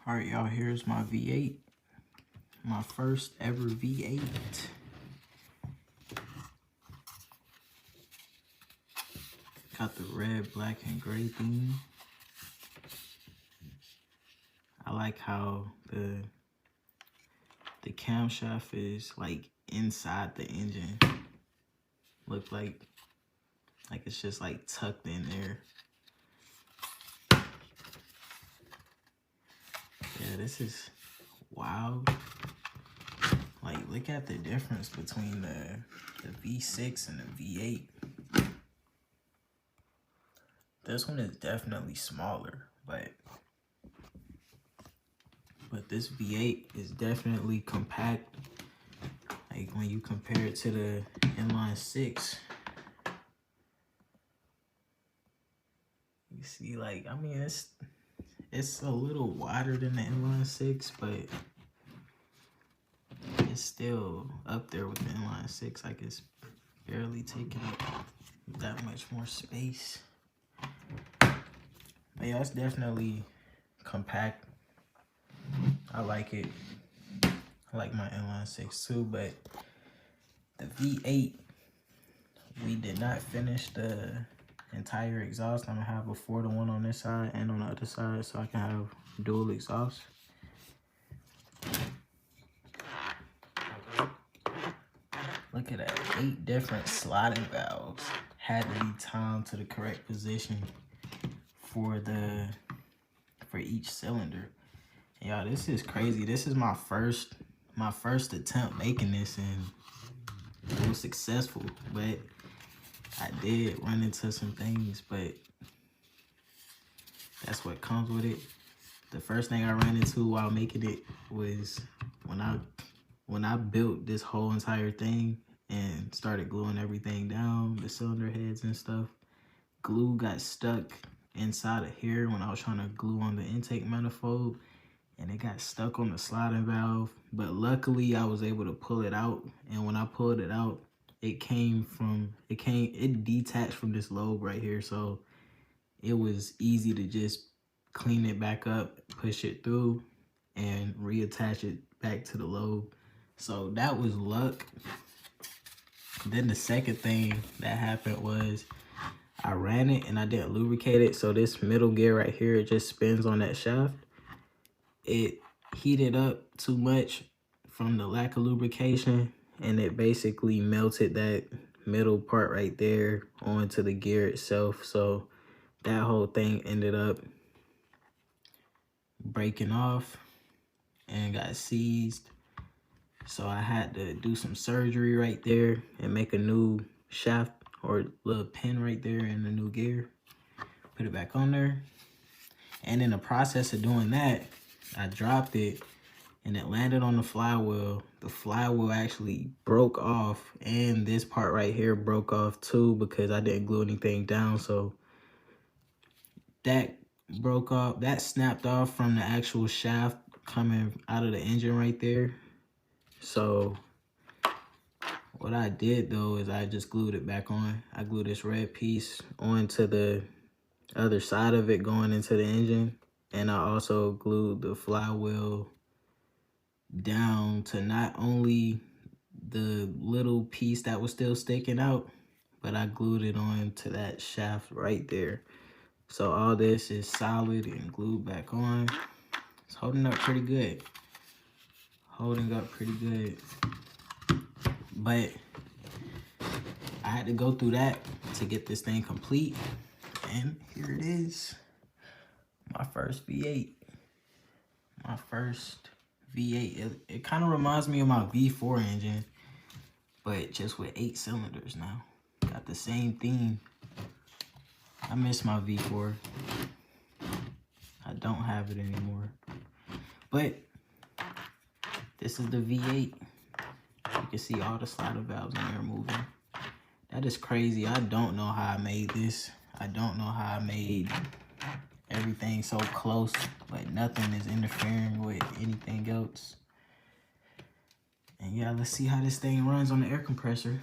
All right, y'all, here's my V8. My first ever V8. Got the red, black, and gray theme. I like how the camshaft is like inside the engine. Look like it's just like tucked in there. Yeah, this is wild. Like, look at the difference between the V6 and the V8. This one is definitely smaller, but this V8 is definitely compact. Like, when you compare it to the inline 6, you see, like, I mean, it's a little wider than the inline 6, but it's still up there with the inline 6. Like, it's barely taking up that much more space. But yeah, it's definitely compact. I like it. I like my inline 6 too, but the V8, we did not finish the entire exhaust. I'm gonna have a 4-to-1 on this side and on the other side, so I can have dual exhaust. Look at that, 8 different sliding valves had to be timed to the correct position for each cylinder. Y'all, this is crazy. This is my first attempt making this, and it was successful, but I did run into some things, but that's what comes with it. The first thing I ran into while making it was when I built this whole entire thing and started gluing everything down, the cylinder heads and stuff. Glue got stuck inside of here when I was trying to glue on the intake manifold, and it got stuck on the sliding valve. But luckily I was able to pull it out, and when I pulled it out, it detached from this lobe right here, so it was easy to just clean it back up, push it through, and reattach it back to the lobe. So that was luck. Then the second thing that happened was I ran it and I didn't lubricate it, so this middle gear right here, it just spins on that shaft. It heated up too much from the lack of lubrication, and it basically melted that middle part right there onto the gear itself. So that whole thing ended up breaking off and got seized. So I had to do some surgery right there and make a new shaft or little pin right there in the new gear. Put it back on there. And in the process of doing that, I dropped it and it landed on the flywheel. The flywheel actually broke off, and this part right here broke off too because I didn't glue anything down. So that broke off, that snapped off from the actual shaft coming out of the engine right there. So what I did though is I just glued it back on. I glued this red piece onto the other side of it going into the engine, and I also glued the flywheel down to not only the little piece that was still sticking out, but I glued it on to that shaft right there. So all this is solid and glued back on. It's holding up pretty good. Holding up pretty good. But I had to go through that to get this thing complete. And here it is. My first V8. My first V8. It kind of reminds me of my V4 engine, but just with 8 cylinders now. Got the same theme. I miss my V4. I don't have it anymore. But this is the V8. You can see all the slider valves in there moving. That is crazy. I don't know how I made this. I don't know how I made everything so close, but nothing is interfering with anything else. And yeah, let's see how this thing runs on the air compressor.